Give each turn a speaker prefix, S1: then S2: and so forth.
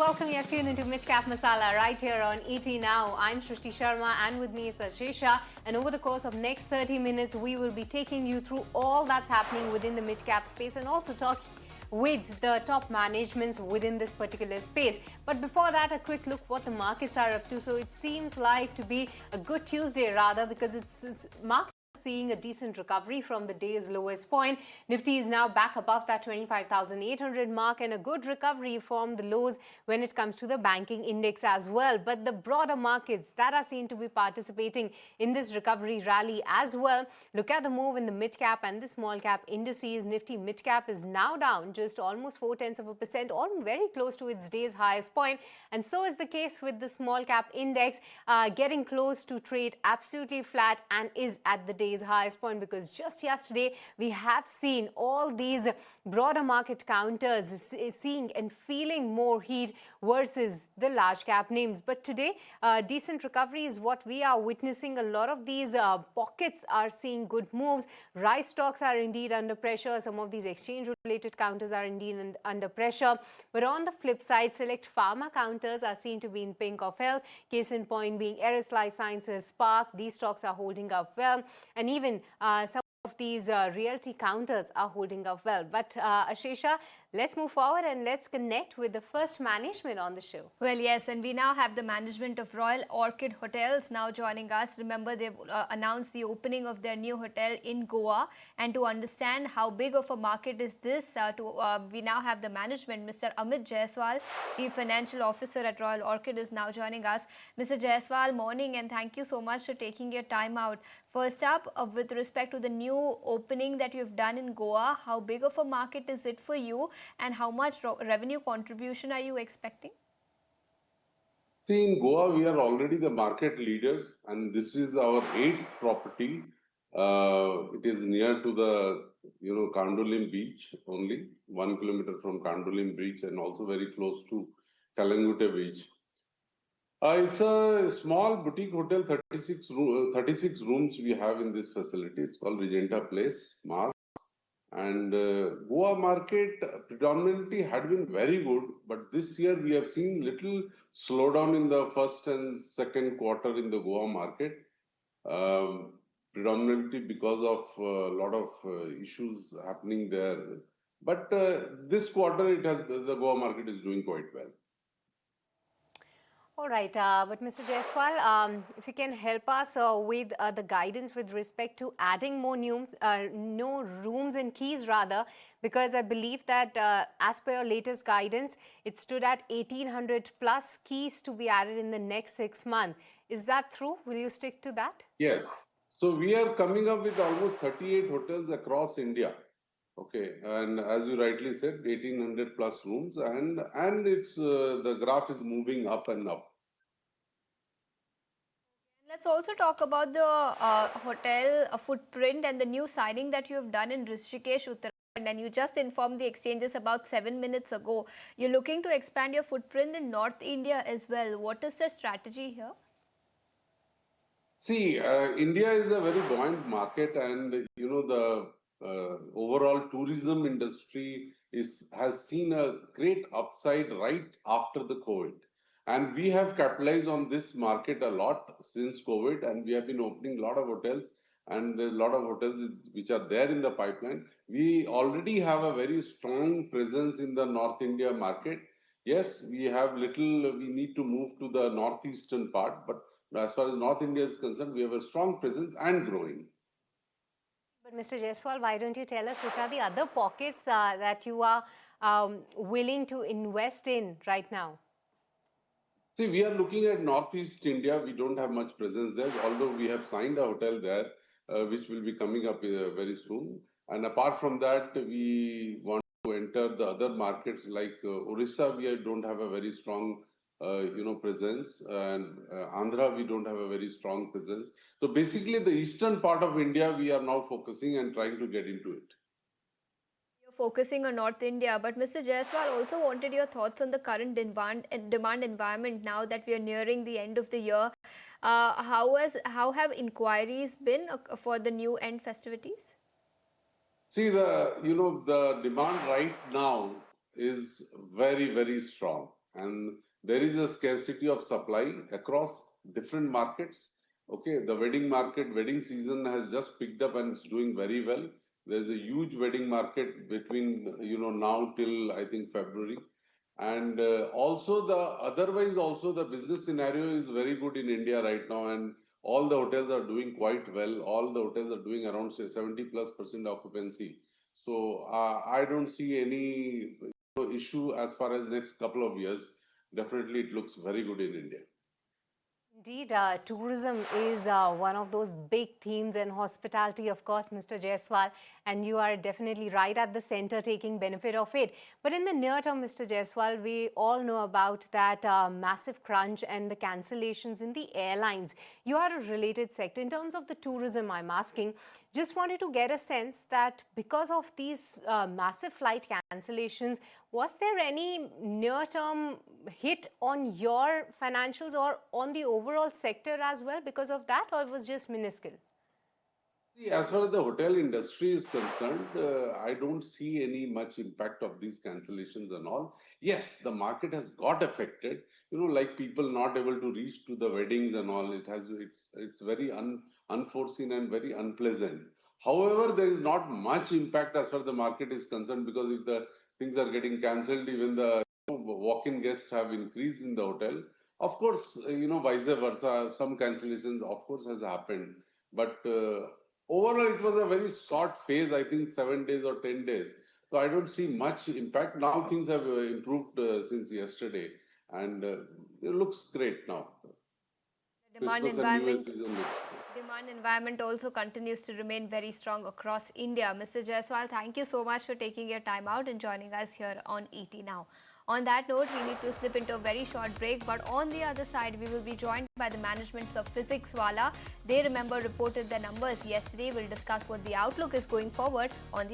S1: welcome you tuned into Mid-Cap Masala right here on ET Now. I'm Shrishti Sharma and with me is Ashesha. And over the course of next 30 minutes, we will be taking you through all that's happening within the mid-cap space and also talking with the top managements within this particular space. But before that, a quick look what the markets are up to. So it seems like to be a good Tuesday rather, because it's market seeing a decent recovery from the day's lowest point. Nifty is now back above that 25,800 mark and a good recovery from the lows when it comes to the banking index as well. But the broader markets that are seen to be participating in this recovery rally as well. Look at the move in the mid cap and the small cap indices. Nifty mid cap is now down just almost 0.4%, all very close to its day's highest point. And so is the case with the small cap index, getting close to trade absolutely flat and is at the day's highest point, because just yesterday we have seen all these broader market counters seeing and feeling more heat versus the large cap names. But today, decent recovery is what we are witnessing. A lot of these pockets are seeing good moves. Rice stocks are indeed under pressure. Some of these exchange related counters are indeed under pressure. But on the flip side, select pharma counters are seen to be in pink of health. Case in point being Eris Life Sciences, Spark. These stocks are holding up well. And even some of these realty counters are holding up well. But Ashesha, let's move forward and let's connect with the first management on the show.
S2: Well, yes, and we now have the management of Royal Orchid Hotels now joining us. Remember, they've announced the opening of their new hotel in Goa. And to understand how big of a market is this, we now have the management. Mr. Amit Jaiswal, Chief Financial Officer at Royal Orchid, is now joining us. Mr. Jaiswal, morning, and thank you so much for taking your time out. First up, with respect to the new opening that you've done in Goa, how big of a market is it for you? And how much revenue contribution are you expecting?
S3: See, in Goa, we are already the market leaders, and this is our 8th property. It is near to the, Kandolim beach, only 1 kilometer from Kandolim beach, and also very close to Kalangute beach. It's a small boutique hotel, 36 rooms we have in this facility. It's called Regenta Place, Mark. And Goa market predominantly had been very good, but this year we have seen little slowdown in the first and second quarter in the Goa market, predominantly because of a lot of issues happening there. But this quarter, the Goa market is doing quite well.
S1: All right, but Mr. Jaiswal, if you can help us with the guidance with respect to adding more rooms and keys rather, because I believe that as per your latest guidance, it stood at 1,800 plus keys to be added in the next 6 months. Is that true? Will you stick to that?
S3: Yes. So we are coming up with almost 38 hotels across India. Okay, and as you rightly said, 1,800 plus rooms, and it's the graph is moving up and up.
S2: Let's also talk about the hotel footprint and the new signing that you have done in Rishikesh, Uttarakhand. And you just informed the exchanges about 7 minutes ago. You're looking to expand your footprint in North India as well. What is the strategy here?
S3: See, India is a very buoyant market, and the overall tourism industry has seen a great upside right after the COVID. And we have capitalized on this market a lot since COVID, and we have been opening a lot of hotels, and there's a lot of hotels which are there in the pipeline. We already have a very strong presence in the North India market. Yes, we need to move to the northeastern part, but as far as North India is concerned, we have a strong presence and growing.
S1: But Mr. Jaiswal, why don't you tell us which are the other pockets that you are willing to invest in right now?
S3: See, we are looking at Northeast India. We don't have much presence there, although we have signed a hotel there, which will be coming up very soon. And apart from that, we want to enter the other markets like Odisha. We don't have a very strong presence, and Andhra, we don't have a very strong presence. So basically, the eastern part of India, we are now focusing and trying to get into it.
S2: You're focusing on North India, but Mr. Jaiswal also wanted your thoughts on the current demand environment now that we are nearing the end of the year. How have inquiries been for the new end festivities?
S3: See, the demand right now is very, very strong. and there is a scarcity of supply across different markets. Okay, the wedding market, wedding season has just picked up and it's doing very well. There's a huge wedding market between now till I think February, and also the otherwise also the business scenario is very good in India right now, and all the hotels are doing quite well. All the hotels are doing around say 70+% occupancy. So I don't see any issue as far as next couple of years. Definitely, it looks very good in India.
S1: Indeed, tourism is one of those big themes, and hospitality, of course, Mr. Jaiswal, and you are definitely right at the center taking benefit of it. But in the near term, Mr. Jaiswal, we all know about that massive crunch and the cancellations in the airlines. You are a related sector. In terms of the tourism, I'm asking, just wanted to get a sense that because of these massive flight cancellations, was there any near-term hit on your financials or on the overall sector as well because of that, or it was just minuscule?
S3: See, as far as the hotel industry is concerned, I don't see any much impact of these cancellations and all. Yes, the market has got affected. Like people not able to reach to the weddings and all. It's very unforeseen and very unpleasant. However, there is not much impact as far as the market is concerned, because if the things are getting cancelled, even the walk-in guests have increased in the hotel. Of course, vice versa, some cancellations, of course, has happened. But overall, it was a very short phase, I think 7 days or 10 days. So I don't see much impact. Now things have improved since yesterday, and it looks great now.
S2: The demand
S3: Christmas and New Year
S2: environment.
S3: season looks good.
S2: Demand environment also continues to remain very strong across India. Mr. Jaiswal, thank you so much for taking your time out and joining us here on ET Now. On that note, we need to slip into a very short break, but on the other side, we will be joined by the managements of Physics Wala. They reported their numbers yesterday. We'll discuss what the outlook is going forward on the